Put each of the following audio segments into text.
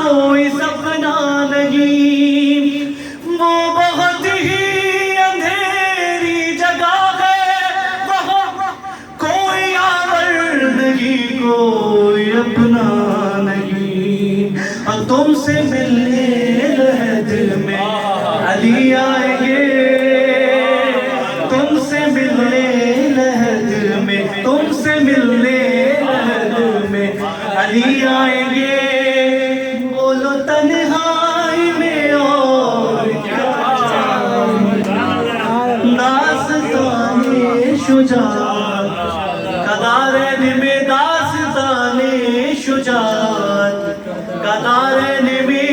کوئی سپنا نہیں، وہ بہت ہی اندھیری جگہ ہے، وہاں کوئی آور نہیں، کوئی اپنا نہیں۔ اور تم سے ملنے لہد میں علی آئیں گے، تم سے ملنے لہد میں، تم سے ملنے لہد میں علی آئیں گے۔ بولو تنہائی میں اور کیا داستان شجاعت، قدارین میں داستان شجاعت، قدارین میں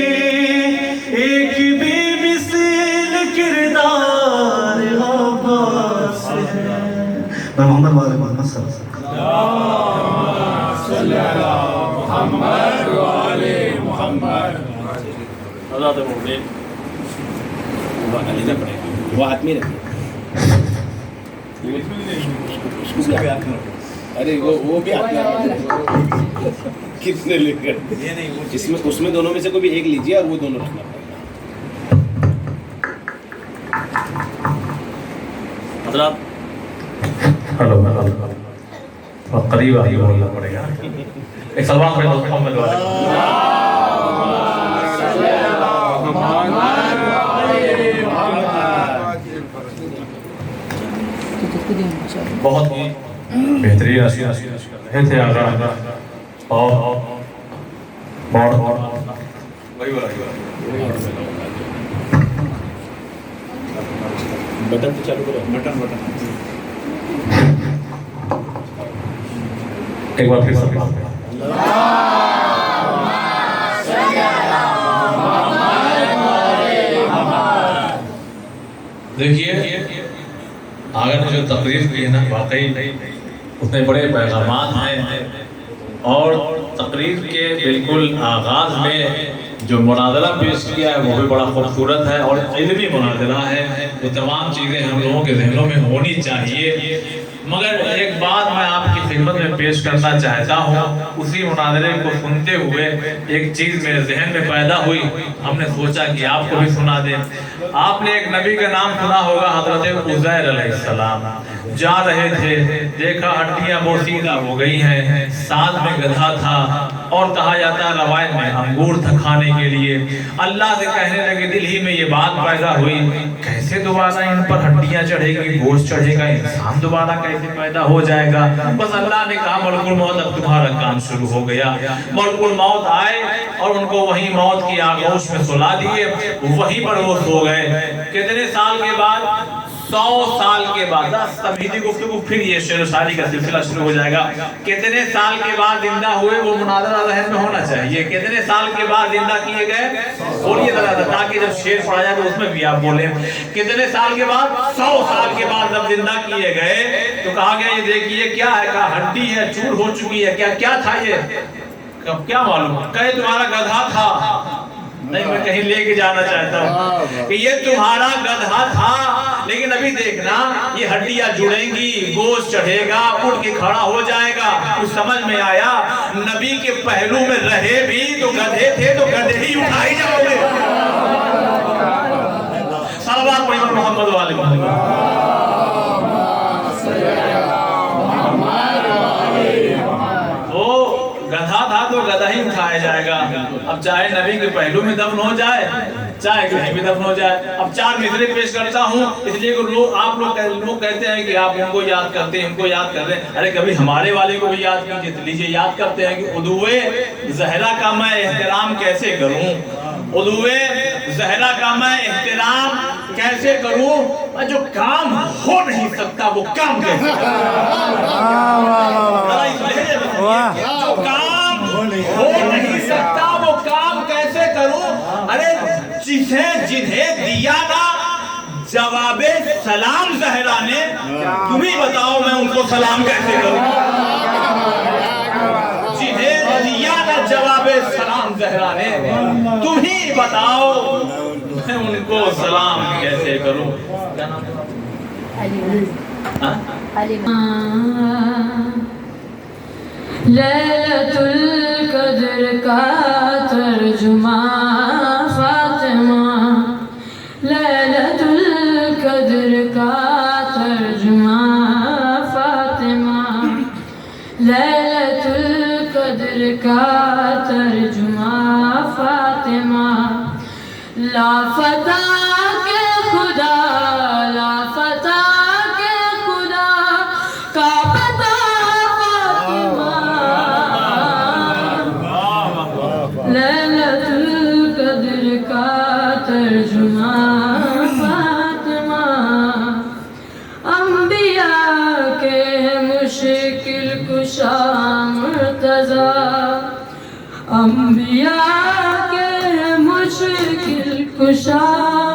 ایک بھی مثل کردار عباس ہے۔ میں محمد والے محمد صلی اللہ علیہ وسلم محمد والے محمد۔ حضرات مومنین وہ آدمی رکھے، اس کو بھی آدمی رکھے، ارے وہ بھی آدمی رکھے، کس نے لے کر اس میں دونوں میں سے کوئی بھی ایک لیجیے اور وہ دونوں رکھنا پڑے گا۔ حضرات ہلو اور قریب آگے بولنا پڑے گا، ایک سلمان پڑھیں محمد والے۔ بہت ہی بہترین رہے تھے آگا اور بٹن تو چالو کرو، بٹن ایک بار پھر سلمان پہ۔ دیکھیے آگے نے جو تقریر کی ہے نا، واقعی اتنے بڑے پیغامات ہیں، اور تقریر کے بالکل آغاز میں جو مناظرہ پیش کیا ہے وہ بھی بڑا خوبصورت ہے اور علمی مناظرہ ہے۔ وہ تمام چیزیں ہم لوگوں کے ذہنوں میں ہونی چاہیے، مگر ایک بات میں آپ کی خدمت میں پیش کرنا چاہتا ہوں۔ اسی مناظرے کو سنتے ہوئے ایک چیز میرے ذہن میں پیدا ہوئی، ہم نے سوچا کہ آپ کو بھی سنا دیں۔ آپ نے ایک نبی کا نام سنا ہوگا، حضرت عزیر علیہ السلام جا رہے تھے، دیکھا ہڈیاں بوسیدہ ہو گئی ہیں، ساتھ میں گدھا تھا، اور کہا جاتا ہے روایت میں انگور تھا کھانے کے لیے۔ اللہ سے کہنے لگے، دل ہی میں یہ بات پیدا ہوئی، کیسے دوبارہ ان پر ہڈیاں چڑھے گی، گوشت چڑھے گا، انسان دوبارہ کیسے پیدا ہو جائے گا؟ بس اللہ نے کہا ملک الموت اب تمہارا کام شروع ہو گیا۔ ملک الموت آئے اور ان کو وہیں موت کی آغوش میں سلا دیے، وہیں پر وہ سو گئے۔ کتنے سال کے بعد؟ 100 سال کے بعد۔ تمہیدی گفتگو پھر یہ شعر و شاعری کا سلسلہ شروع ہو جائے گا۔ کتنے سال کے بعد زندہ ہوئے، وہ مناظرہ ذہن میں ہونا چاہیے۔ کتنے سال کے بعد زندہ کیے گئے، بولیے ذرا تاکہ جب شعر پڑھا جائے تو اس میں بھی آپ بولیں۔ کتنے سال کے بعد؟ 100 سال کے بعد جب زندہ کیے گئے تو کہا گیا یہ دیکھیے کیا ہے، کہا ہڈی ہے، چور ہو چکی ہے، کیا تھا یہ؟ کیا معلوم؟ کہے تمہارا گدھا تھا۔ نہیں، میں کہیں لے کے جانا چاہتا ہوں کہ یہ تمہارا گدھا تھا، لیکن ابھی دیکھنا یہ ہڈیاں جڑیں گی، گوشت چڑھے گا، اٹھ کے کھڑا ہو جائے گا۔ کچھ سمجھ میں آیا؟ نبی کے پہلو میں رہے بھی تو گدھے تھے، تو گدھے ہی اٹھائے جاؤ گے۔ صلوات پڑھیں محمد والے محمد۔ گدھا تھا تو گدھا ہی اٹھایا جائے گا۔ اب چاہے نبی کے پہلو میں دفن ہو جائے، چاہے کہیں بھی دفن ہو جائے۔ اب 4 مصرے پیش کرتا ہوں، اس لیے کہ آپ لوگ کہتے ہیں کہ آپ ان کو یاد کرتے ہیں، ان کو یاد کر رہے ہیں۔ ارے کبھی ہمارے والے کو بھی یاد کیجئے، تو لیجئے یاد کرتے ہیں کہ عدوِ زہرا کا میں احترام کیسے کروں، عدوِ زہرا کا میں احترام کیسے کروں، جو کام ہو نہیں سکتا وہ کام کیسے کروں۔ جو کام ہو نہیں سکتا وہ کام کیسے کروں۔ ارے جنہیں دیا نا جواب سلام زہرا نے، تم ہی بتاؤ میں ان کو سلام کیسے کروں۔ جنہیں دیا نا جواب سلام زہرا نے، تم ہی بتاؤ میں ان کو سلام کیسے کروں۔ لیلۃ القدر کا ترجمان فاطمہ لیلۃ القدر کا ترجمان فاطمہ لیلۃ القدر کا ترجمان فاطمہ لافتہ کے خدا لافتہ کے خدا کا پتہ فاطمہ لیلۃ القدر کا ترجمان فاطمہ انبیاء کے مشکل کشا مرتضیٰ انبیاء کے مشکل کشا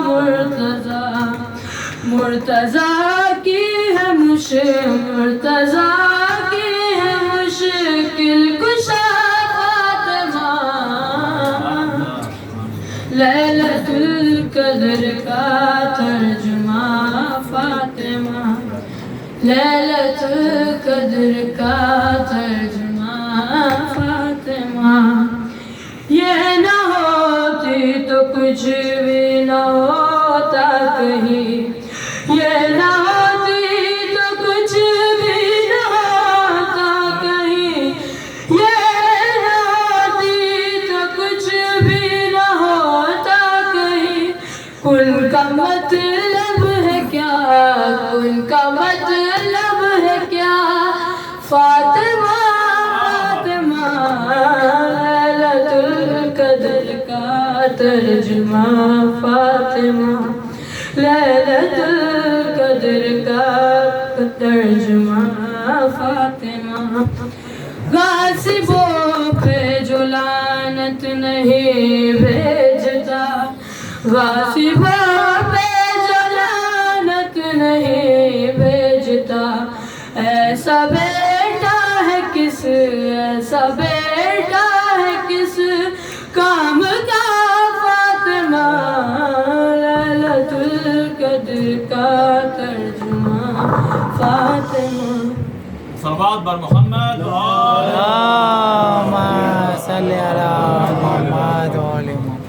مرتضیٰ مرتضیٰ کی ہے مرتضیٰ کی ہے مشکل کشا فاطمہ لیلۃ القدر کا ترجمان فاطمہ لیلۃ القدر کا ترجمان فاطمہ یہ نہ ہوتی تو کچھ بھی نہ ہوتا کہیں یہ نہ ہوتی تو کچھ بھی نہ ہوتا کہیں یہ نہ ہوتی تو کچھ بھی نہ ہوتا کہیں ان کا مطلب ہے کیا ان کا مطلب ہے کیا فاطمہ فاطمہ لیلۃ القدر کا ترجمان فاطمہ لیلۃ القدر کا ترجمان فاطمہ غاصبوں پہ جو لعنت نہیں بھیجتا غاصبوں پہ جو لعنت نہیں بھیجتا ایسا بیٹا ہے کس ایسا بیٹا ہے کس کام کا فاطمہ لیلۃ القدر کا ترجمان فاطمہ صلوات بر محمد اللهم صل على محمد وآل محمد.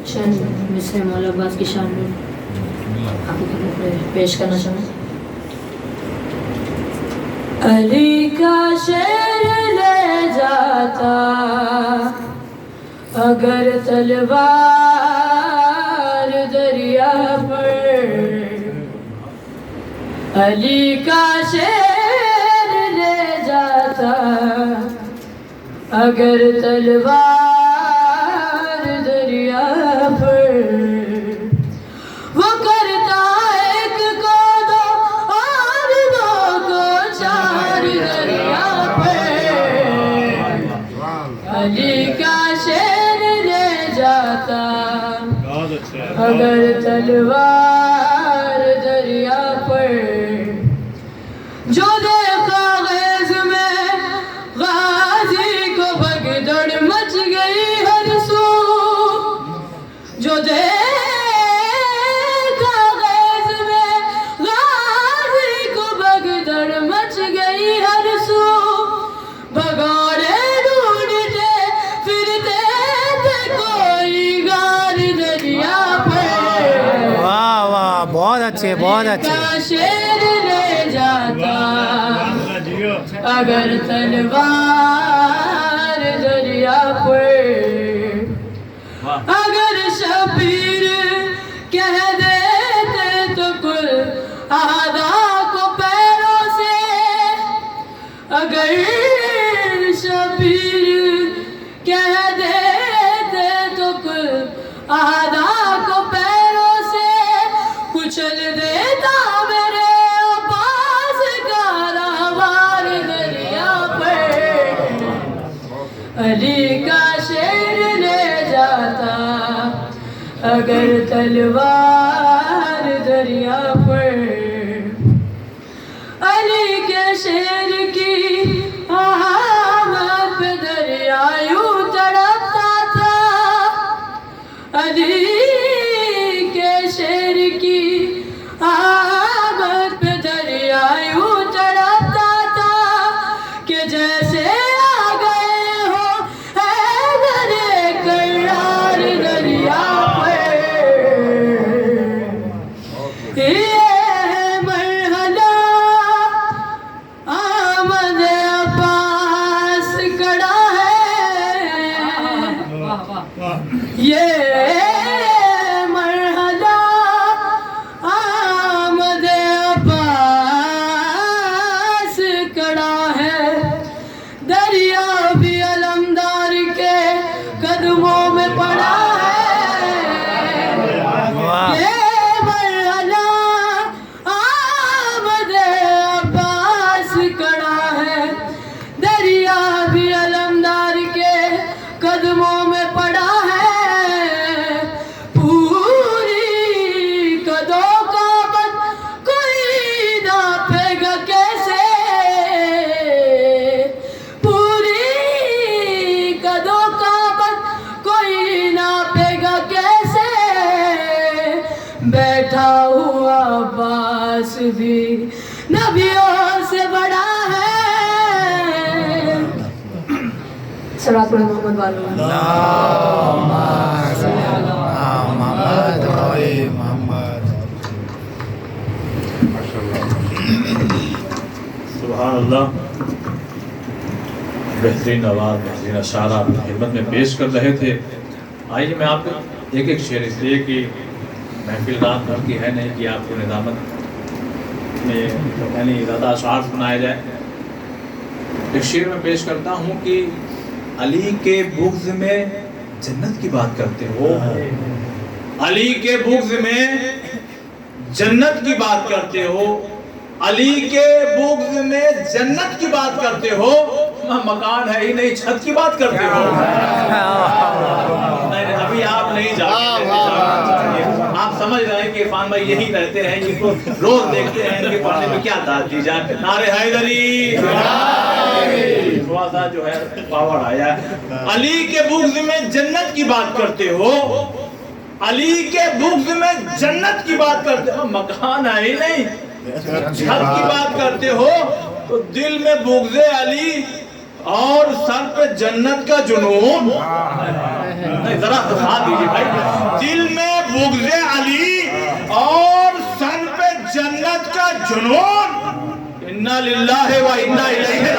شان مصر مولا عباس کی شان میں آپ کو پیش کرنا چاہوں علی کا شعر لے جاتا اگر تلوار دریا پر علی کا شعر لے جاتا اگر تلوار دریا پر وہ کرتا ایک کو دو اور دو کو چار دریا پر علی کا شعر لے جاتا اگر تلوار دریا پر جو دیکھا غیظ میں غازی کو بھگدڑ مچ گئی ہر سو جو دیکھا غیظ میں غازی کو بھگدڑ مچ گئی ہر سو بھگوڑے ڈھونڈتے پھرتے تھے کوئی غار دریا پر واہ واہ بہت اچھے بہت اچھے کا شعر لے جاتا اگر تلوار دریا پر اگر شبیر کہہ دیتے تو کل اعداء کو پیروں سے اگر شبیر کہہ دیتے تو کل اعداء کو پیروں سے کچل دیتا میرے عباس کا راہوار دریا پر علی کا شعر لے جاتا اگر تلوار دریا پر علی کے شعر کی آمد پہ دریا یوں تڑپتا تھا علی کے شعر کی آمد پہ دریا یوں تڑپتا تھا کہ جیسے آ گئے ہو حیدر کرار یہ مرحلہ آمد عباس کڑا ہے، دریا بھی علمدار کے قدموں میں پڑا ہے۔ یہ مرحلہ آمد عباس کڑا ہے، دریا بھی علمدار کے قدموں میں پڑا ہے۔ پوری قدوں کا بت کوئی ناپے گا کیسے، پوری قدوں کا بت کوئی ناپے گا کیسے، بیٹھا ہوا عباس بھی نبیوں سے بڑا ہے۔ صلوات پڑھیں محمد والوں۔ سبحان اللہ، بہترین آواز، بہترین اشعار آپ کی خدمت میں پیش کر رہے تھے۔ آئیے میں آپ کو ایک ایک شعر، اس لیے کہ محفل رات بھر کی ہے نہیں کہ آپ کو نظامت میں یعنی زیادہ اشعار سنائے جائے۔ ایک شعر میں پیش کرتا ہوں کہ علی کے بغض میں جنت کی بات کرتے ہو، علی کے بغض میں جنت کی بات کرتے ہو، علی کے بغض میں جنت کی بات کرتے ہو، مکان ہے ہی نہیں چھت کی بات کرتے ہو۔ نہیں، ابھی آپ نہیں جانتے، آپ سمجھ رہے ہیں کہ عرفان بھائی یہی رہتے ہیں، ان کو روز دیکھتے ہیں، ان کے پڑھنے میں کیا داد دی جائے۔ نعرہ حیدری، تھوڑا سا جو ہے پاور آیا ہے۔ علی کے بغض میں جنت کی بات کرتے ہو، علی کے بغض میں جنت کی بات کرتے ہو، مکان ہے ہی نہیں چھت کی بات کرتے ہو، تو دل میں بغض علی اور سر پہ جنت کا جنون۔ نہیں، ذرا ساتھ دیجیے بھائی، دل میں بغض علی اور سر پہ جنت کا جنون، انا للہ و انا الیہ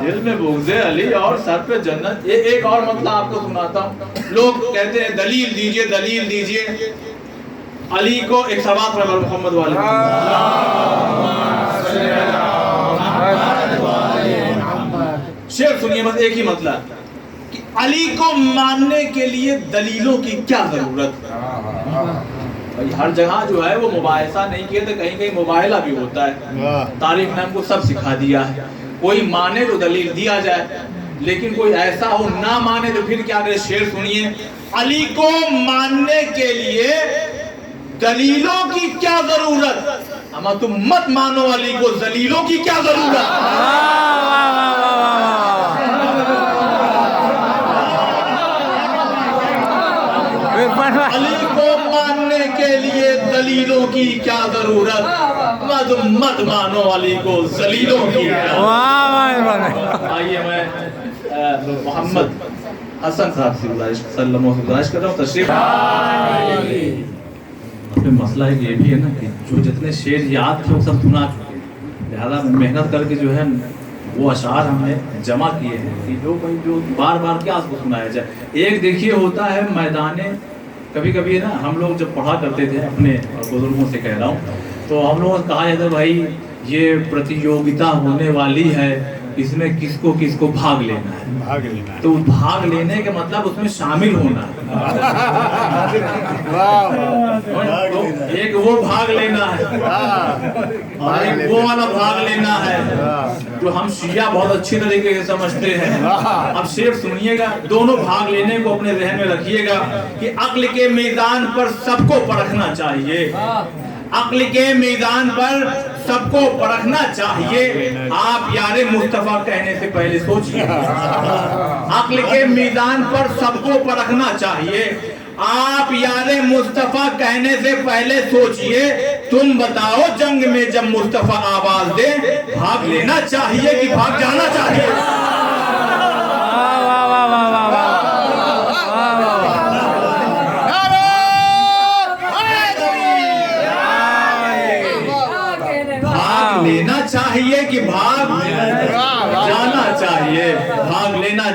دل میں بغض علی اور سر پہ جنت۔ ایک اور مطلب آپ کو سناتا ہوں۔ لوگ کہتے ہیں دلیل دیجئے، دلیل دیجئے۔ علی کو ایک ثواب پر محمد والے شعر سنیے، بس ایک ہی مطلب کہ علی کو ماننے کے لیے دلیلوں کی کیا ضرورت؟ ہر جگہ جو ہے وہ مباحثہ نہیں کیے تو کہیں کہیں مباحلہ بھی ہوتا ہے۔ تاریخ نے ہم کو سب سکھا دیا ہے، کوئی مانے تو دلیل دیا جائے، لیکن کوئی ایسا ہو نہ مانے تو پھر کیا کرے۔ شعر سنیے، علی کو ماننے کے لیے دلیلوں کی کیا ضرورت، اما تم مت مانو علی کو، دلیلوں کی کیا ضرورت۔ علی کو ماننے کے لیے دلیلوں کی کیا ضرورت، مت مانو علی کو، دلیلوں کی کیا ضرورت۔ آئیے میں محمد حسن صاحب سے گزارش کر رہا ہوں، تشریف۔ مسئلہ یہ بھی ہے نا کہ جو جتنے شعر یاد تھے وہ سب سنا چکے ہیں، لہذا محنت کر کے جو ہے وہ اشعار ہم نے جمع کیے ہیں کہ جو بار بار کیا اس کو سنایا جائے۔ ایک دیکھیے ہوتا ہے میدان، کبھی کبھی نا ہم لوگ جب پڑھا کرتے تھے، اپنے بزرگوں سے کہہ رہا ہوں، تو ہم لوگوں نے کہا جاتا ہے بھائی یہ پرتیوگتا ہونے والی ہے، اس میں کس کو بھاگ لینا ہے۔ تو بھاگ لینے کے مطلب اس میں شامل ہونا ہے، ایک وہ بھاگ لینا ہے اور ایک وہ والا بھاگ لینا ہے جو ہم شیعہ بہت اچھی طریقے سے سمجھتے ہیں۔ اب شعر سنیے گا، دونوں بھاگ لینے کو اپنے ذہن میں رکھیے گا کہ عقل کے میدان پر سب کو پرکھنا چاہیے، عقل کے میدان پر سب کو پرکھنا چاہیے۔ آپ یار مصطفیٰ کہنے سے پہلے سوچئے، عقل کے میدان پر سب کو پرکھنا چاہیے، آپ یار مصطفیٰ کہنے سے پہلے سوچئے۔ تم بتاؤ جنگ میں جب مصطفیٰ آواز دے، بھاگ لینا چاہیے کہ بھاگ جانا چاہیے؟ لینا چاہیے کہ بھاگ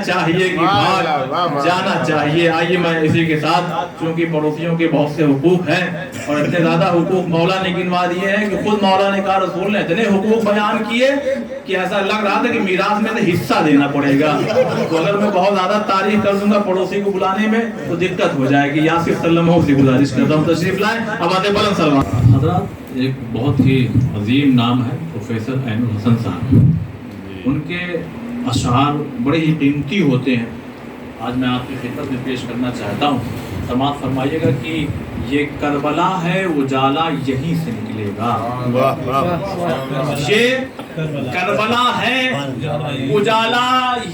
چاہیے کہ بھاگ جانا چاہیے. آئیے میں اسی کے ساتھ, چونکہ پڑوسیوں کے بہت سے حقوق ہیں اور اتنے زیادہ حقوق مولا نے گنوا دیے ہیں کہ خود مولا نے کہا, رسول نے اتنے حقوق بیان کیے کہ ایسا لگ رہا تھا کہ میراث میں سے حصہ دینا پڑے گا. تو اگر میں بہت زیادہ تعریف کر دوں گا پڑوسی کو بلانے میں تو دقت ہو جائے گی. یاسر سلم سے گزارش کرتا ہوں تشریف لائیں. اب آتے بلند سلمان. حضرات, ایک بہت ہی عظیم نام ہے پروفیسر عین الحسن صاحب. ان کے اشعار بڑے ہی قیمتی ہوتے ہیں. آج میں آپ کی خدمت میں پیش کرنا چاہتا ہوں. سماعت فرمائیے گا کہ یہ کربلا ہے اجالا یہیں سے نکلے گا. یہ کربلا ہے اجالا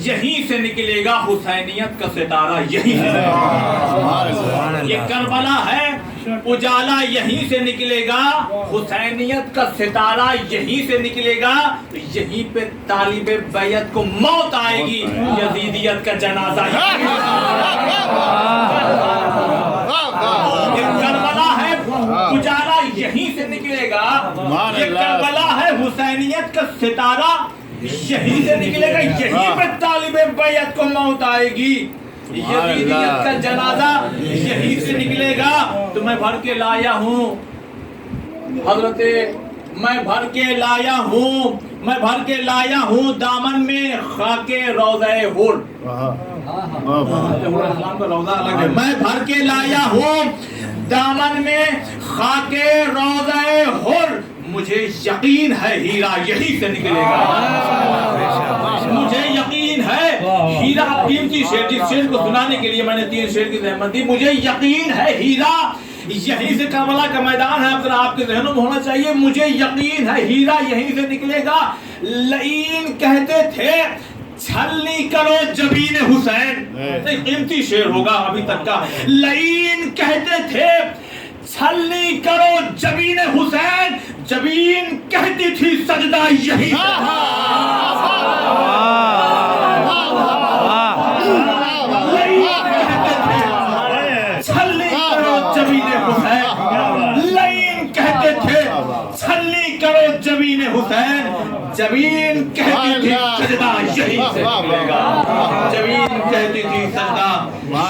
یہیں سے نکلے گا, حسینیت کا ستارہ یہیں سے نکلے گا. یہ کربلا ہے اجالا یہیں سے نکلے گا, حسینیت کا ستارہ یہیں سے نکلے گا. یہیں پہ طالب بیعت کو موت آئے گی, یزیدیت کا جنازہ کربلا ہے اجالا یہیں سے نکلے گا. یہ کربلا ہے حسینیت کا ستارہ یہیں سے نکلے گا. یہیں پہ طالب بیعت کو موت آئے گی, یزیدیت کا جنازہ یہیں سے نکلے گا. تو میں بھر کے لایا ہوں حضرت, میں بھر کے لایا ہوں دامن میں خاک روضہ ہر. میں بھر کے لایا ہوں دامن میں خاک روضہ ہر. مجھے یقین ہے ہیرا یہیں سے نکلے گا. مجھے یقین ہے ہیرا. قیمتی شعر, جس شعر کو سنانے کے لیے میں نے 3 شعر کی زحمت دی. مجھے یقین ہے ہیرا یہیں سے کربلا کا میدان ہے. اب آپ کے ذہنوں میں ہونا چاہیے, مجھے یقین ہے ہیرا یہیں سے نکلے گا. لعین کہتے تھے چھلنی کرو جبین حسین. قیمتی شعر ہوگا ابھی تک کا. لعین کہتے تھے چھلنی کرو جبین حسین, جبین کہتی تھی سجدہ یہی. چھلنی کرو جبین حسین, لعین کہتے تھے چھلنی کرو جبین حسین, جبین کہتی تھی سجدہ یہی سے نکلے گا. جبین کہتی تھی سجدہ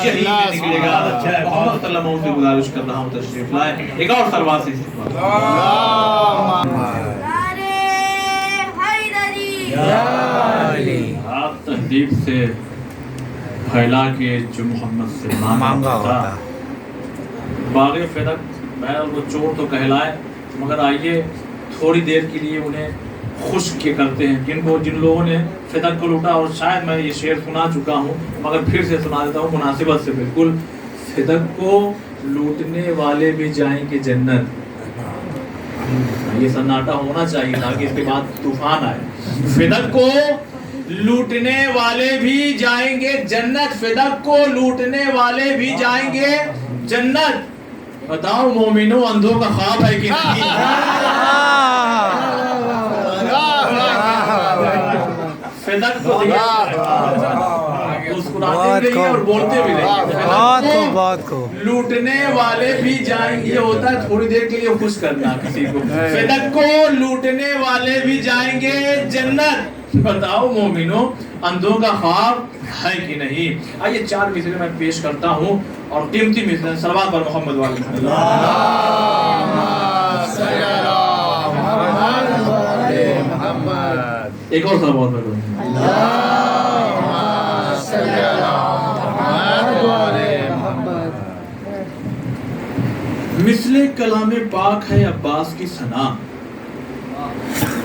یہی سے نکلے گا. محمد صلی اللہ علیہ وسلم سے گزارش کر رہا ہوں تشریف لائے. ایک اور سلوات سے آپ تہذیب سے پھیلا کے جو محمد سے مانگا ہوتا. باغ فدق بہر وہ چور تو کہلائے, مگر آئیے تھوڑی دیر کے لیے انہیں خشک کے کرتے ہیں جن لوگوں نے فدق کو لوٹا. اور شاید میں یہ شعر سنا چکا ہوں مگر پھر سے سنا دیتا ہوں مناسبت سے. بالکل, فدق کو لوٹنے والے بھی جائیں گے جنت. یہ سناٹا ہونا چاہیے تاکہ اس کے بعد طوفان آئے. فدق کو لوٹنے والے بھی جائیں گے جنت, فدق کو لوٹنے والے بھی جائیں گے جنت. بتاؤ مومنوں, اندھوں کا خواب ہے کہ نہیں؟ فدق کو مسکراتے بھی اور بولتے بھی نہیں. لوٹنے والے بھی جائیں گے, یہ ہوتا ہے تھوڑی دیر کے لیے خوش کرنا کسی کو. فدق کو لوٹنے والے بھی جائیں گے جنت. بتاؤ مومنوں, اندھوں کا خواب ہے کہ نہیں؟ آئیے 4 مثالیں میں پیش کرتا ہوں اور قیمتی مثالیں. صلوات پر محمد والی. ایک اور صلوات پڑھو. مثل کلام پاک ہے عباس کی ثنا,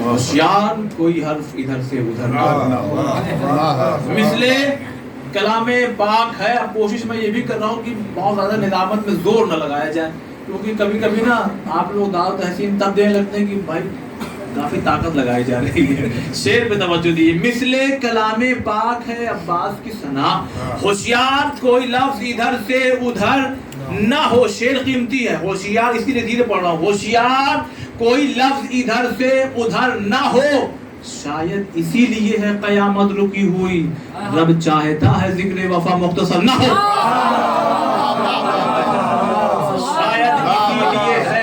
ہوشیار کوئی حرف ادھر سے ادھر نہ. مثل کلام پاک ہے. اب کوشش میں یہ بھی کر رہا ہوں کہ بہت زیادہ نظامت میں زور نہ لگایا جائے, کیونکہ کبھی کبھی نا آپ لوگ دعوت تحسین تب دینے لگتے ہیں کہ بھائی کافی طاقت لگائی جا رہی ہے. شعر پہ توجہ دیجیے. مثل کلام پاک ہے عباس کی ثنا, ہوشیار کوئی لفظ ادھر سے ادھر نہ ہو. شعر قیمتی ہے. ہوشیار, اسی لیے دھیرے پڑھ رہا ہوں. ہوشیار کوئی لفظ ادھر سے ادھر نہ ہو, شاید اسی لیے ہے قیامت رکی ہوئی, رب چاہتا ہے ذکر وفا مختصر نہ ہو. شاید اسی لیے ہے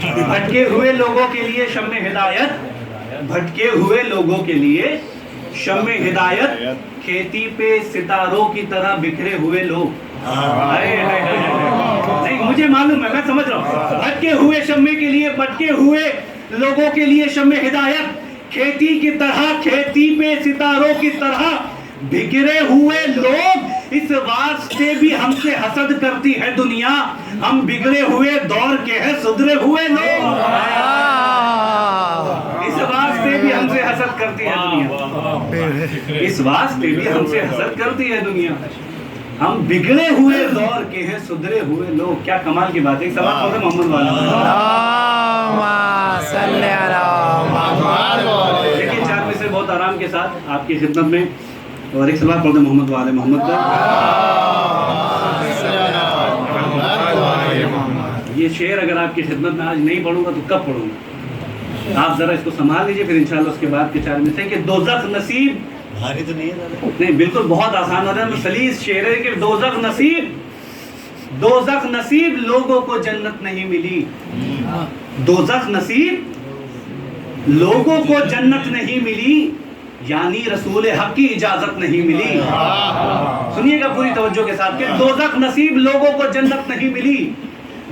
بھٹکے ہوئے لوگوں کے لیے شمع ہدایت، بھٹکے ہوئے لوگوں کے لیے شمع ہدایت، کھیتی پہ ستاروں کی طرح بکھرے ہوئے لوگ. نہیں مجھے معلوم ہے، میں سمجھ رہا ہوں. بھٹکے ہوئے شمع کے لیے، بھٹکے ہوئے لوگوں کے لیے شمع ہدایت، کھیتی کی طرح، کھیتی پہ ستاروں کی طرح بکھرے ہوئے لوگ. اس واسطے بھی ہم سے حسد کرتی ہے دنیا، ہم بگڑے ہوئے دور کے ہیں سدھرے ہوئے لوگ. اس واسطے بھی ہم سے حسد کرتی ہے دنیا، اس واسطے بھی ہم سے حسد کرتی ہے دنیا، ہم بگڑے ہوئے دور کے ہیں سدھرے ہوئے لوگ. کیا کمال کی بات ہے. سلام پڑھیں محمد والا. دیکھیے 4 میں سے بہت آرام کے ساتھ آپ کی خدمت میں، اور ایک سلام پڑھیں محمد والے محمد کا. یہ شعر اگر آپ کی خدمت میں آج نہیں پڑھوں گا تو کب پڑھوں گا؟ آپ ذرا اس کو سنبھال لیجئے، پھر انشاءاللہ اس کے بعد کے 4 میں سے کہ دوزخ نصیب. بھاری تو نہیں ہے دادا. نہیں بالکل بہت آسان ہو رہا ہے. سلیس شعر ہے کہ دوزخ نصیب، دوزخ نصیب لوگوں کو جنت نہیں ملی. دوزخ نصیب لوگوں کو جنت نہیں ملی، یعنی رسول حق کی اجازت نہیں ملی. سنیے گا پوری توجہ کے ساتھ کہ دوزخ نصیب لوگوں کو جنت نہیں ملی،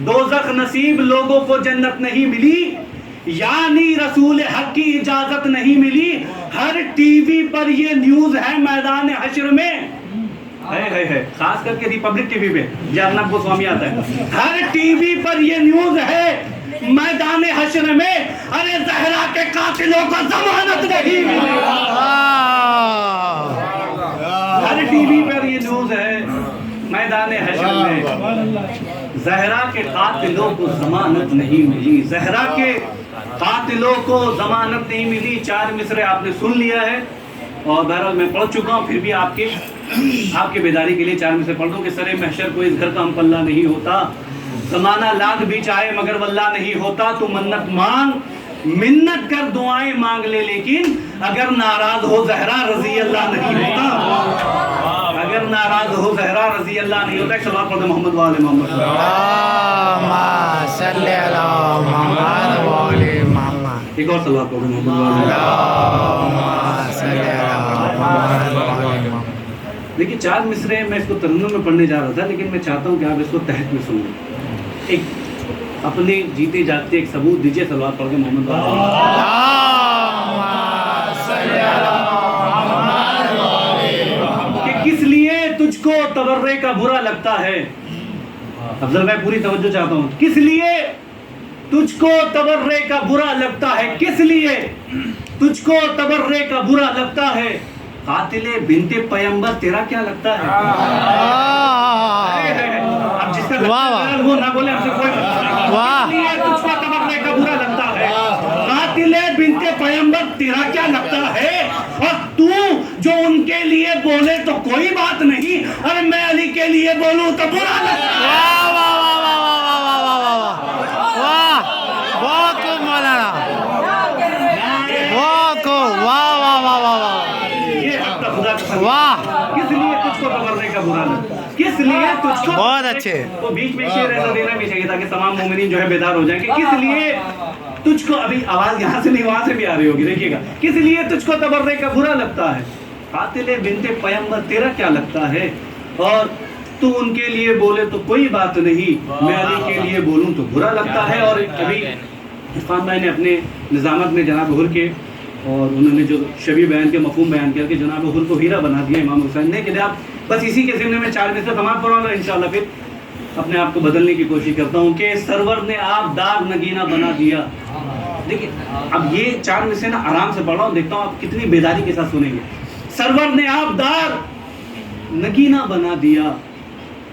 دوزخ نصیب لوگوں کو جنت نہیں ملی، یعنی رسول حق کی اجازت نہیں ملی. ہر ٹی وی پر یہ نیوز ہے میدان حشر میں، ہے خاص کر کے ریپبلک ٹی وی پہ جہنم کو سوامی آتا ہے. ہر ٹی وی پر یہ نیوز ہے میدان حشر میں، ارے زہرا کے قاتلوں کو ضمانت نہیں ملی. ہر ٹی وی پر یہ نیوز ہے میدان حشر میں، زہرا کے قاتلوں کو ضمانت نہیں ملی، زہرا کے قاتلوں کو ضمانت نہیں ملی. 4 مصرے آپ نے سن لیا ہے اور بہرحال میں پڑھ چکا ہوں، پھر بھی آپ کے بیداری کے لیے 4 مصرے پڑھ دوں کہ سر محشر کو اس گھر کا ہم پلہ نہیں ہوتا، زمانہ لاکھ بھی چاہے مگر واللہ نہیں ہوتا. تو منت مانگ، منت کر دعائیں مانگ لے، لیکن اگر ناراض ہو زہرا رضی اللہ نہیں ہوتا، اگر ناراض ہو زہرا رضی اللہ نہیں ہوتا. ایک سلام پڑھ دیں محمد والے محمد. ایک اور سلام پڑھ دیں محمد والے. دیکھیے 4 مصرے میں اس کو ترنم میں پڑھنے جا رہا تھا، لیکن میں چاہتا ہوں کہ آپ اس کو تحت میں سنیں. ایک اپنے جیتے جاگتے ایک ثبوت دیجئے سلوات پڑھ کے محمد والے. کہ کس لیے تجھ کو تبرے کا برا لگتا ہے. افضل میں پوری توجہ چاہتا ہوں. کس لیے تجھ کو تبرے کا برا لگتا ہے، کس لیے تجھ کو تبرے کا برا لگتا ہے. قاتل بنت پیمبر تیرا کیا لگتا ہے. اب جس کا وہ نہ بولے ہم سے کوئی کس لیے تجھ کو تبرے کا برا لگتا ہے. قاتل بنت پیمبر تیرا کیا لگتا ہے، اور تو جو ان کے لیے بولے تو کوئی بات نہیں، ارے میں علی کے لیے بولوں تو برا لگتا ہے. کس لیے تجھ کو تبرے کا برا لگتا ہے، کس لیے تجھ کو بہت اچھے. وہ بیچ میں شعر ایسا دینا بھی چاہیے تاکہ تمام مومنین جو ہے بیدار ہو جائیں کہ کس لیے تجھ کو، ابھی آواز یہاں سے نہیں وہاں سے بھی آ رہی ہوگی دیکھیے گا. کس لیے تجھ کو تبرے کا برا لگتا ہے. قاتل بنت پیمبر تیرا کیا لگتا ہے، اور تو ان کے لیے بولے تو کوئی بات نہیں، میں علی کے لیے بولوں تو برا لگتا ہے. اور کبھی عرفان بھائی نے اپنے نظامت میں جناب حر کے، اور انہوں نے جو شبیہ بیان کے مفہوم بیان کیا کہ جناب حر کو ہیرا بنا دیا امام حسین نے. کہ آپ بس اسی کے ضمن میں 4 مصرے تمام پڑھاؤں گا انشاءاللہ. پھر اپنے آپ کو بدلنے کی کوشش کرتا ہوں کہ سرور نے آپ داغ نگینہ بنا دیا. دیکھیں اب یہ 4 مصرے نا آرام سے پڑھ رہا ہوں، دیکھتا ہوں آپ کتنی بیداری کے ساتھ سنیں گے. سرور نے آپ داغ نگینہ بنا دیا،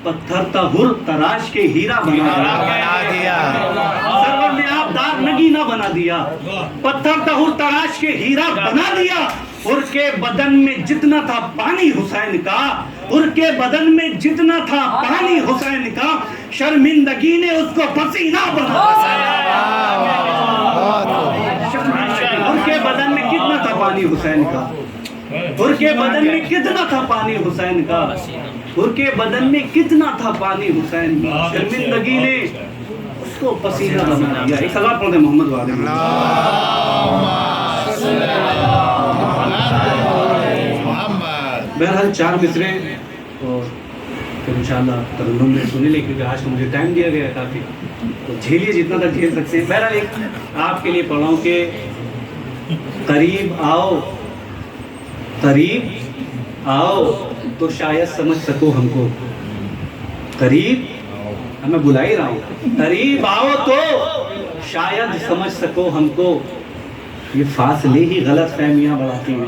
پتھر تا ہر تراش کے ہیرا بنا دیا. سرور نے آپ داغ نگینہ بنا دیا، پتھر تا ہر تراش کے ہیرا بنا دیا. ہر کے بدن میں جتنا تھا پانی حسین کا، ہر کے بدن میں جتنا تھا پانی حسین کا، شرمندگی نے اس کو پسینہ بنا دیا. ہر کے بدن میں کتنا تھا پانی حسین کا، ہر کے بدن میں کتنا تھا پانی حسین کا، ہر کے بدن میں کتنا تھا پانی حسین کا. شرمندگی نے کو پسینہ بنا دیا. ایک سلام پڑھ دیں محمد والے. بہرحال 4 مصرے اور پھر انشاءاللہ ترنم میں سنیں لیں کیونکہ آج تو مجھے ٹائم دیا گیا ہے کافی, تو جھیلیے جتنا تک جھیل سکتے ہیں. بہرحال ایک آپ کے لیے پڑھ رہا ہوں کہ قریب آؤ, قریب آؤ تو شاید سمجھ سکو ہم کو. قریب, میں بلا ہی رہا ہوں, قریب آؤ تو شاید سمجھ سکو ہم کو. یہ فاصلے ہی غلط فہمیاں بڑھاتی ہیں,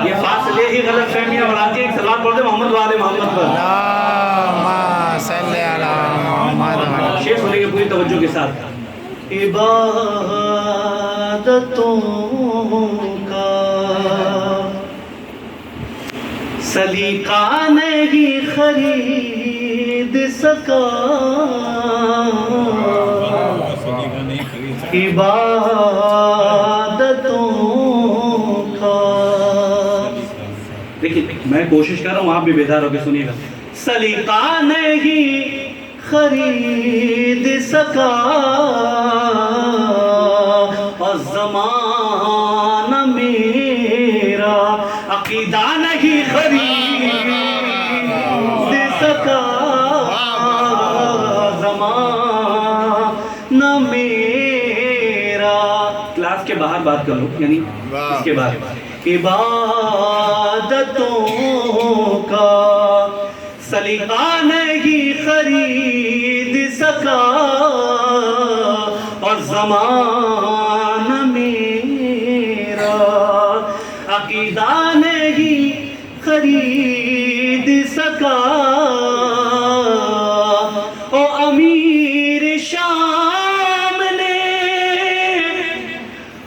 یہ فاصلے ہی غلط فہمیاں بڑھاتی ہیں. ایک سلام پڑھ دے محمد والے محمد پر. اللہم صلی علی محمد. شیخ سنیں گے پوری توجہ کے ساتھ. عبادتوں کا سلیقہ نہیں خرید سکا, عبادتوں کا. دیکھیں میں کوشش کر رہا ہوں, آپ بھی بیدار ہو کے سنیے گا. سلیقہ نہیں خرید سکا اور زمانہ میرا عقیدہ نہیں خرید سکا, زمانہ میرا. کلاس کے باہر بات کر لو, یعنی اس کے بعد. عبادتوں کا سلیقہ نہیں خرید سکا اور زمانہ میرا عقیدہ نہیں خرید سکا. او امیر شام نے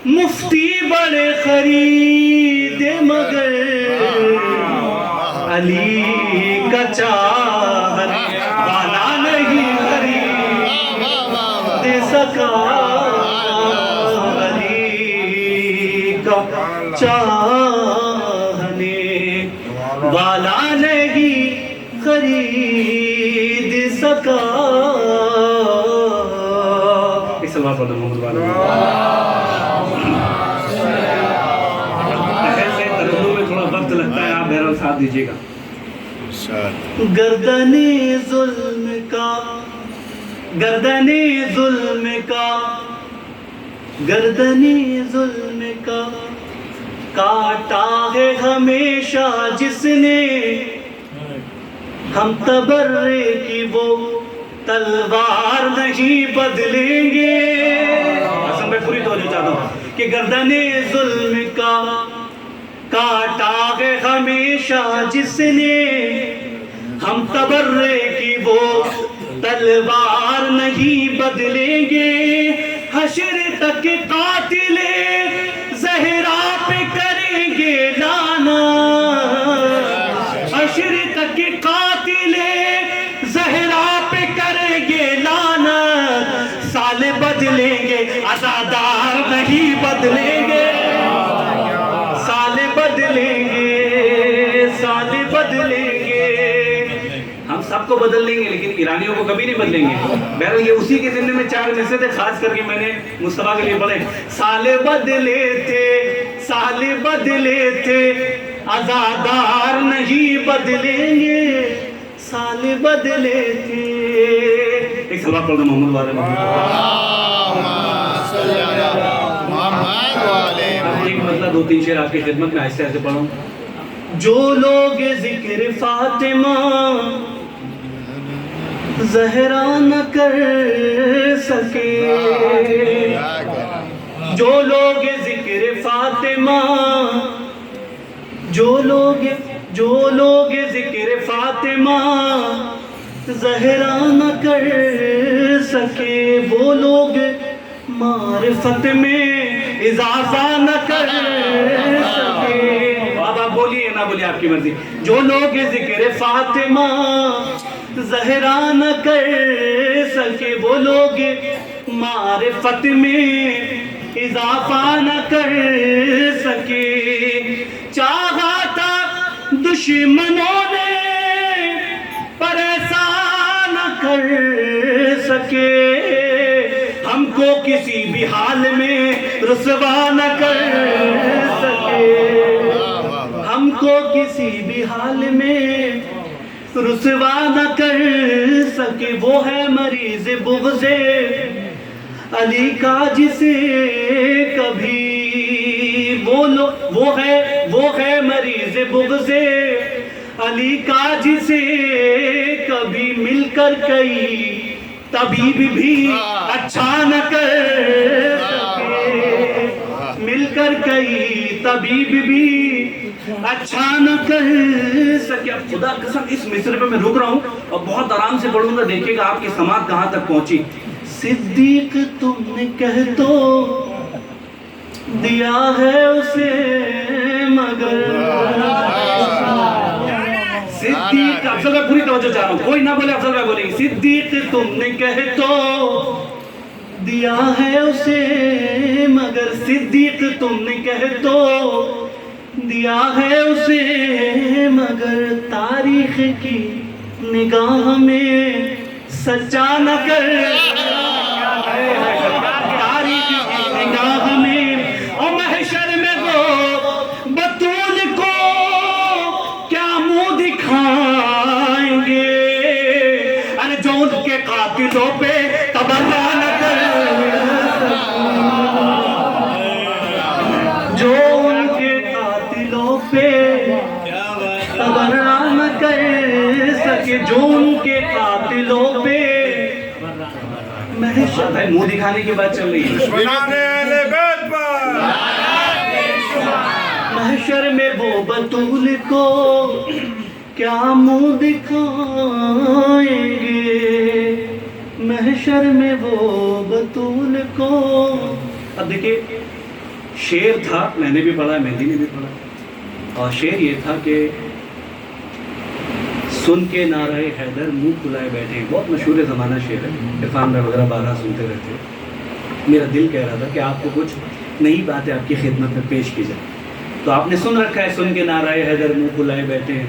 مفتی بڑے خرید مگر علی کا چاہنے والا نہیں خرید سکا. علی کا چاہنے والا نہیں خرید سکا. اس سلام پڑھ دو محمد والا. ترنم میں تھوڑا وقت لگتا ہے, آپ بہرحال ساتھ دیجیے گا. گردن ظلم کا, گردن ظلم کا, گردن ظلم کا کاٹا ہے ہمیشہ جس نے, ہم تبرے کی وہ تلوار نہیں بدلیں گے. اصل میں پوری توجہ چاہتا ہوں کہ گردن ظلم کا کاٹا ہے ہمیشہ جس نے, ہم تبرے کی وہ تلوار نہیں بدلیں گے. حشر تک قاتل زہرا پہ کریں گے لانا, حشر تک قاتل زہرا پہ کریں گے لانا. سال بدلیں گے عزادار نہیں بدلیں گے, سال بدلیں گے, سال بدلیں گے. ہم سب کو بدل لیں گے لیکن ایرانیوں کو کبھی نہیں بدلیں گے. بہرحال یہ اسی کے ذمے میں 4 میں سے تھے, خاص کر کے میں نے مصطفیٰ کے لیے پڑھے. سال بدلے تھے, سال بدلے تھے, عزادار نہیں بدلیں گے, سال بدلے تھے. ایک سلام پڑھ دو محمد والے ایک مطلب 2-3 شعر آپ کی خدمت میں آہستہ آہستہ پڑھوں. جو لوگ ذکر فاطمہ زہرا نہ کر سکے, جو لوگ ذکر فاطمہ, جو لوگ ذکر فاطمہ زہرا نہ کر سکے, وہ لوگ معرفت میں اضافہ نہ کر سکے. اب آپ بولیے نہ بولیے آپ کی مرضی. جو لوگ ذکر فاطمہ زہرا نہ کر سکے, وہ لوگ معرفت میں اضافہ نہ کر سکے. چاہا تھا دشمنوں نے پر ایسا نہ کر حال میں رسوا نہ کر سکے، ہم کو کسی بھی حال میں رسوا نہ کر سکے، وہ ہے مریض بغض علی کا جسے کبھی وہ ہے مریض بغض علی کا جسے کبھی مل کر کئی طبیب بھی اچھا نہ کر سکے، مل کر کئی طبیب بھی اچھا نہ کر سکے۔ اب خدا قسم اس مصرے پہ میں رک رہا ہوں اور بہت آرام سے پڑھوں گا، دیکھیے گا آپ کی سماعت کہاں تک پہنچی۔ صدیق تم نے کہہ تو دیا ہے اسے مگر، صدیق افضل بھائی پوری توجہ چاہ رہا ہوں، کوئی نہ بولے، افضل بھائی بولیں گے، صدیق تم نے کہہ تو دیا ہے اسے مگر، صدیق تم نے کہہ تو دیا ہے اسے مگر، تاریخ کی نگاہ میں سچا نہ کر، تاریخ کی نگاہ میں، اور محشر میں وہ بطول کو کیا منہ دکھائیں گے، ارے جو ان کے قاتلوں پہ تبرہ نہ کر سکے، جو ان کے قاتلوں پہ تبرہ نہ کر سکے، جو ان کے قاتلوں پہ محشر، بھائی منہ دکھانے کی بات چل رہی ہے، محشر میں وہ بطول کو کیا منہ دکھائیں گے، محشر میں وہ بطول کو۔ اب دیکھیں شعر تھا، میں نے بھی پڑھا، مہدی نے بھی پڑھا، اور شعر یہ تھا کہ سن کے نعرہ حیدر منہ کھلائے بیٹھے، بہت مشہور زمانہ شعر ہے، عرفان میں وغیرہ بارہ سنتے رہتے۔ میرا دل کہہ رہا تھا کہ آپ کو کچھ نئی باتیں آپ کی خدمت میں پیش کی جائے، تو آپ نے سن رکھا ہے سن کے نعرہ حیدر منہ کھلائے بیٹھے،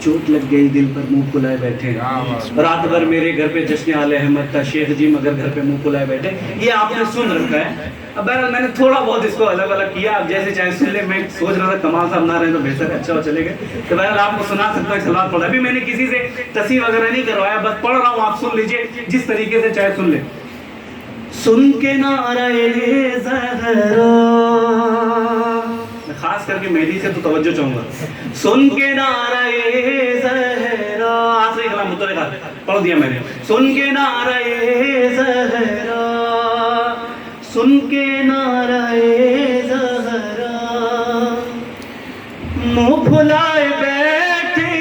چوٹ لگ گئی دل پر منہ کھلائے بیٹھے، رات بھر میرے گھر پہ جشن آل احمد تھا شیخ جی مگر گھر پہ منہ کھلائے بیٹھے، یہ آپ نے سن رکھا ہے۔ اب بہرحال میں نے تھوڑا بہت اس کو الگ الگ کیا، اب جیسے چاہے سن لیں، میں سوچ رہا تھا کمال صاحب نہ رہے تو بہتر اچھا ہو چلے گئے، تو بہرحال آپ کو سنا سکتا ہوں، سلوات پڑھا، ابھی میں نے کسی سے تصحیح وغیرہ نہیں کروایا، بس پڑھ رہا ہوں، آپ سن لیجئے جس طریقے سے چاہے سن لیں۔ سن کے نعرہ زہرا، میں خاص کر کے مہدی سے تو توجہ چاہوں گا، سن کے نعرہ زہرا، آخری کلام مترکہ پڑھ دیا میں نے، سن کے نعرہ زہرا، سن کے نعرہ زہرا، منہ پھلائے بیٹھے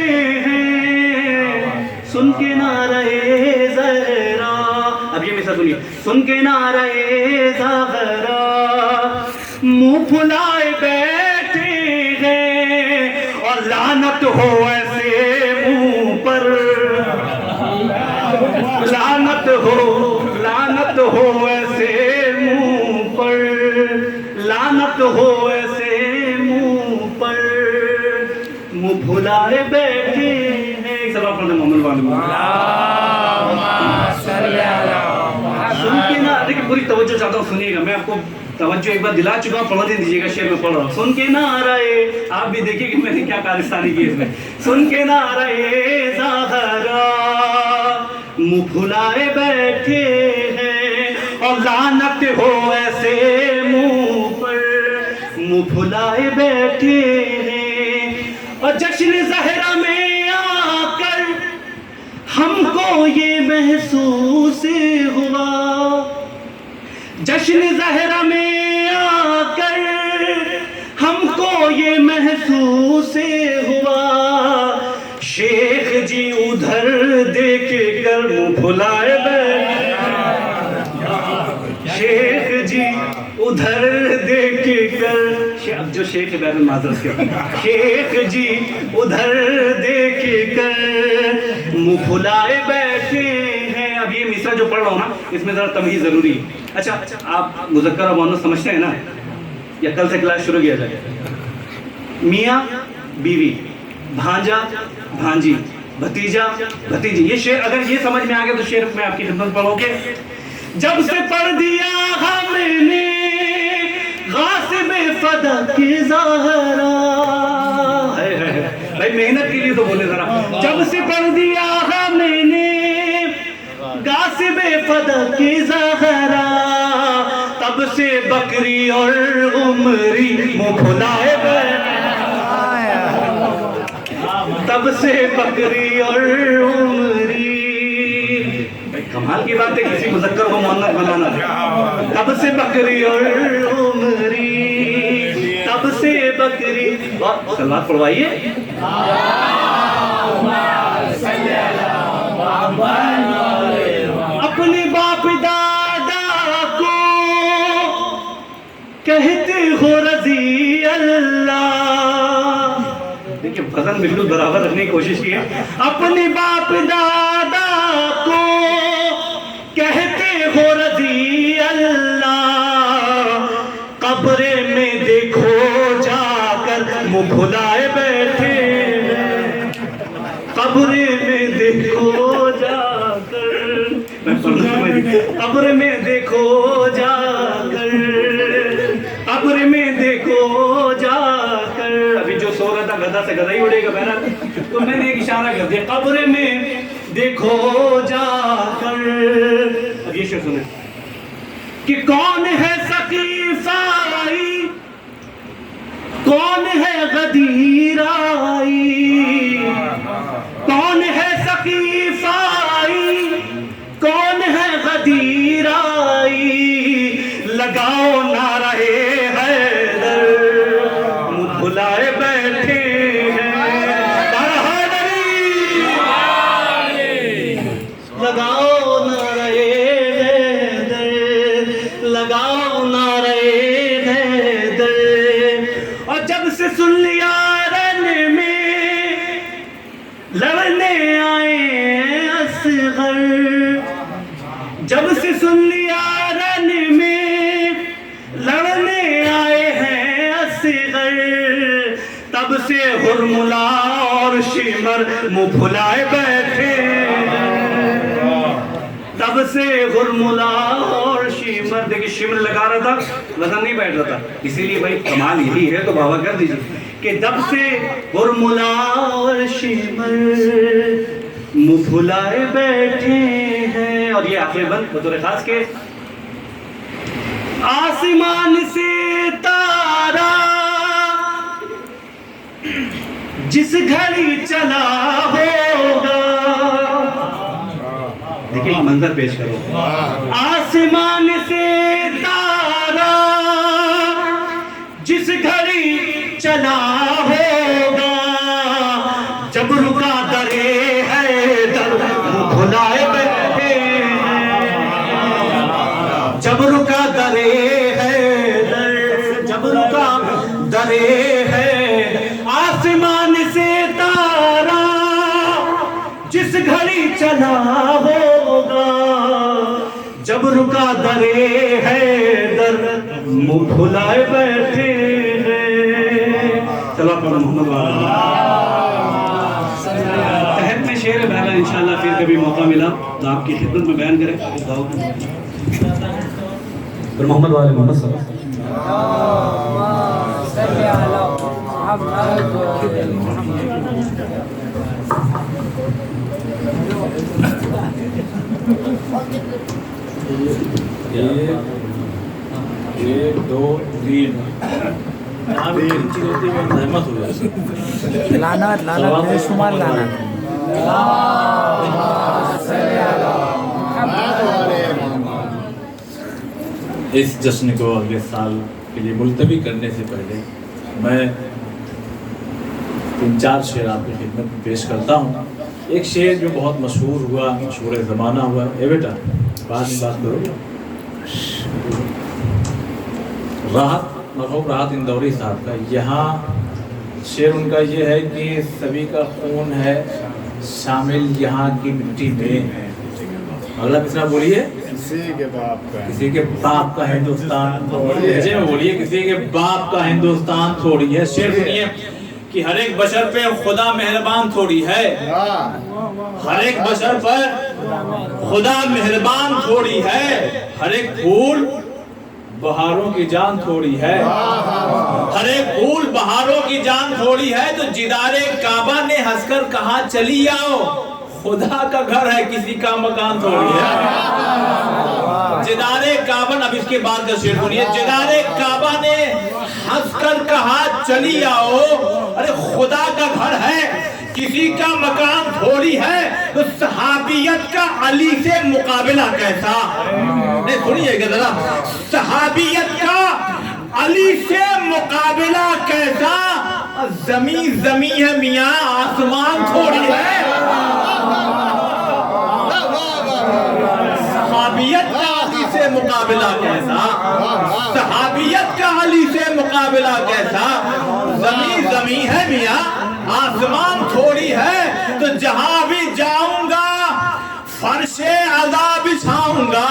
ہیں، سن کے نعرہ زہرا، اب یہ مثال سنیے، سن کے نعرہ زہرا، منہ پھلائے بیٹھے ہیں، اور لعنت ہو ایسے منہ پر، لعنت ہو ایسے منہ پر، لعنت ہو ایسے منہ پر، منہ پھلائے بیٹھے ہیں۔ ایک سبب پڑھنے محمد والے سن کے نا، دیکھیں پوری توجہ چاہتا ہوں، سنیے گا، میں آپ کو توجہ ایک بار دلا چکا ہوں، پڑھ دیجیے گا، شعر میں پڑھ رہا ہوں، سن کے نعرہ، آپ بھی دیکھیں کہ میں نے کیا کارستانی کی اس میں، سن کے نعرہ زہرا، منہ پھلائے بیٹھے ہیں، اور لعنت ہو ایسے منہ پر، منہ پھلائے بیٹھے ہیں، اور جشن زہرا میں آ کر ہم کو یہ محسوس ہوا، جشن زہرا میں آ کر ہم کو یہ محسوس ہوا، شیخ جی ادھر دیکھ کر منہ پھلائے بیٹھے، شیخ جی ادھر دیکھ کر، اب جو شیخ بہر معذرت کیا، شیخ جی ادھر دیکھ کر منہ پھلائے بیٹھے ہیں۔ اب یہ مصرع جو پڑھ رہا ہوں نا، اس میں ذرا تمہید ضروری ہے۔ اچھا آپ مذکر اور مؤنث سمجھتے ہیں نا، یا کل سے کلاس شروع کیا جائے؟ میاں بیوی، بھانجا بھانجی، بھتیجا بھتیجی، یہ شعر اگر یہ سمجھ میں آ گیا تو شعر میں آپ کی خدمت پڑھو گے۔ جب سے پڑھ دیا ہم نے غاصب فدق زہرا، بھائی محنت کے لیے تو بولے ذرا، جب سے پڑھ دیا ہم نے غاصب فدق زہرا، تب سے بکری اور عمری منہ پھلائے بیٹھے، تب سے بکری اور عمری، کمال کی بات ہے کسی مذکر کو مؤنث بنانا، تب سے بکری اور عمری، تب سے بکری، سلوات پڑھوائیے، اپنے باپ دادا کو کہتے ہو رضی اللہ، دیکھیں وزن بالکل برابر رکھنے کی کوشش کی ہے، اپنے باپ دادا کو کہتے ہو رضی اللہ، قبر میں دیکھو جا کر منہ پھلائے بیٹھے ہیں، قبر میں دیکھو جا کر، قبر میں دیکھو جا کر، قبر میں دیکھو جا کر، ابھی جو سو رہا تھا گدھا سے گدھا ہی اڑے گا بہرحال، تو میں نے ایک اشارہ کر دیا، قبر میں دیکھو جا کر۔ اب یہ شعر سنیں کہ کون ہے ثقیفائی، کون ہے غدیر آئی، کون ہے ثقیفائی، کون ہے غدیر آئی، لگاؤ نعرہ حیدر، منہ بھلائے بیٹھے ہیں، لگاؤ نعرہ حیدر، لگاؤ نعرہ حیدر، اور جب سے سن لیا رن میں لڑنے آئے اصغر، جب سے سن لیا رن میں لڑنے آئے ہیں اصغر، تب سے ہرملا اور شمر منہ پھلائے بیٹھے ہیں، تب سے ہرملا اور شمر، دیکھیں شمر لگا رہا تھا وزن نہیں بیٹھ رہا تھا، اسی لیے بھائی کمال یہی ہے تو بابا کر دیجیے کہ جب سے ہرملا اور شمر منہ پھلائے بیٹھے ہیں، اور یہ آخر بند بطور خاص کے آسمان سے تارا جس گھڑی چلا ہوگا، دیکھیں ایک منظر پیش کرو، آسمان سے تارا جس گھڑی چلا ہوگا، جب رکا درے حیدر منہ بھلائے بیٹھے ہیں، جب رکا درے حیدر، جب رکا درے حیدر، آسمان سے تارا جس گھڑی چلا ہوگا، جب رکا درے حیدر منہ بھلائے بیٹھے ہیں، چلو آپ محمد تحت میں شعر بہلا انشاءاللہ پھر کبھی موقع ملا تو آپ کی خدمت میں بیان کریں، پھر محمد والے محمد صلی اللہ ایک دو تین زحمت ہو جائے، لعنت لعنت بے شمار لعنت۔ اس جشن کو اگلے سال کے لیے ملتوی کرنے سے پہلے میں 3-4 شعر آپ کی خدمت میں پیش کرتا ہوں۔ ایک شعر جو بہت مشہور ہوا، مشہور زمانہ ہوا، اے بیٹا بعد میں بات کرو، راحت مرحوم راحت اندوری صاحب کا یہاں شعر ان کا یہ ہے کہ سبھی کا خون ہے شامل یہاں کی مٹی میں، اگلا کس طرح بولیے، کسی کے باپ کا ہندوستان، لہجے میں بولیے، کسی کے باپ کا ہندوستان تھوڑی ہے۔ شعر سنیے کہ ہر ایک بشر پہ خدا مہربان تھوڑی ہے، ہر ایک بشر پر خدا مہربان تھوڑی ہے، ہر ایک پھول بہاروں کی جان تھوڑی ہے، ہر ایک پھول بہاروں کی جان تھوڑی ہے، تو جدار کعبہ نے ہنس کر کہا چلی آؤ، خدا کا گھر ہے کسی کا مکان تھوڑی ہے۔ جدار کعبہ، اب اس کے بعد کا شعر سنیے، جدار کعبہ نے ہنس کر کہا چلی آؤ، ارے خدا کا گھر ہے کسی کا مکان تھوڑی ہے، تو صحابیت کا علی سے مقابلہ کیسا؟ نہیں سنیے گا ذرا، صحابیت کا علی سے مقابلہ کیسا؟ زمین زمین ہے میاں، آسمان تھوڑی ہے۔ صحابیت کا علی سے مقابلہ کیسا؟ صحابیت کا علی سے مقابلہ کیسا؟ زمین زمین ہے میاں، آسمان تھوڑی ہے، تو جہاں بھی جاؤں گا فرش عزا بچھاؤں گا،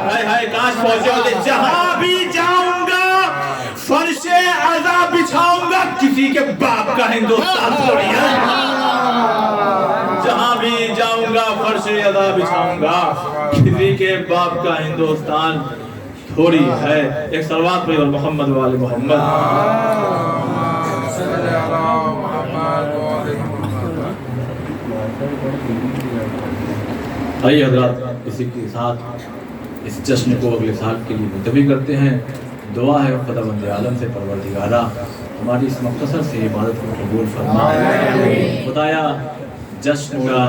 ہائے ہائے کاش پہنچے ہوتے، جہاں بھی جاؤں گا فرش عزا بچھاؤں گا، کسی کے باپ کا ہندوستان تھوڑی ہے۔ جہاں بھی جاؤں گا فرش عزا بچھاؤں گا، کسی کے باپ کا ہندوستان تھوڑی ہے۔ ایک صلوات پڑھیں اور محمد وآل محمد۔ آئیے حضرات اسی کے ساتھ اس جشن کو اگلے سال کے لیے ملتوی کرتے ہیں۔ دعا ہے خداوند عالم سے، پروردگارہ ہماری اس مختصر سے عبادت کو قبول فرما۔ خدایا جشن کا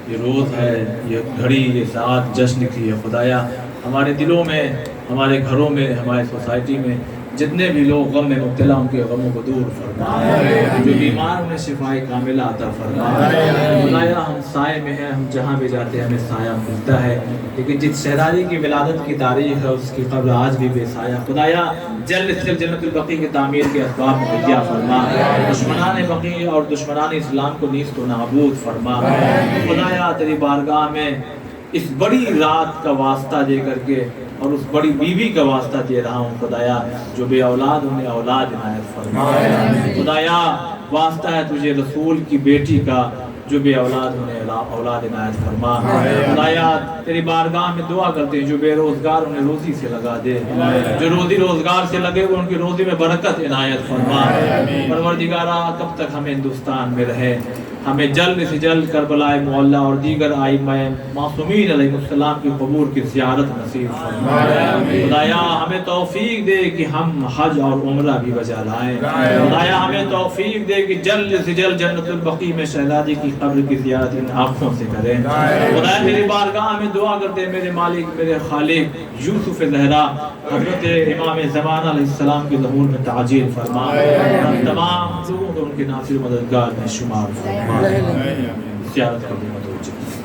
یہ روز ہے، یہ گھڑی، یہ ساعت جشن کی ہے، خدایا ہمارے دلوں میں، ہمارے گھروں میں، ہمارے سوسائٹی میں جتنے بھی لوگ غم میں مبتلا ان کے غموں کو دور فرما، جو بیمار انہیں شفائے کاملہ عطا فرما۔ خدایا ہم سائے میں ہیں، ہم جہاں بھی جاتے ہیں ہمیں سایہ ملتا ہے، لیکن جس شہزادی کی ولادت کی تاریخ ہے اس کی قبر آج بھی بے سایہ۔ خدایا جلد سے جلد جنت البقیع کی تعمیر کے اسباب مہیا فرما، دشمنان بقیع اور دشمنان اسلام کو نیست و نابود فرما۔ خدایا تیری بارگاہ میں اس بڑی رات کا واسطہ دے کر کے اور اس بڑی بیوی کا واسطہ دے رہا ہوں خدایا، جو بے اولاد انہیں اولاد عنایت فرما۔ خدایا واسطہ ہے تجھے رسول کی بیٹی کا، جو بے اولاد انہیں اولاد عنایت فرما۔ خدایا تیری بارگاہ میں دعا کرتے ہیں جو بے روزگار انہیں روزی سے لگا دے، جو روزی روزگار سے لگے ہوئے ان کی روزی میں برکت عنایت فرما۔ پروردگارہ کب تک ہم ہندوستان میں رہے، ہمیں جلد سے جلد کربلا معلیٰ اور دیگر ائمہ معصومین علیہ السلام کی قبور کی زیارت نصیب فرما۔ خدایا ہمیں توفیق دے کہ ہم حج اور عمرہ بھی بجا لائیں۔ خدایا ہمیں توفیق دے کہ جلد سے جلد جنت البقیع میں شہزادی کی قبر کی زیارت ان آنکھوں سے کریں۔ خدایا میری بارگاہ میں دعا کرتے ہیں میرے مالک، میرے خالق یوسف زہرا حضرت امام زمانہ علیہ السلام کے ظہور میں تعجیل فرما، تمام لوگوں کو ان کے ناصر مددگار میں شمار فرما۔ زیارت کرنے میں توجہ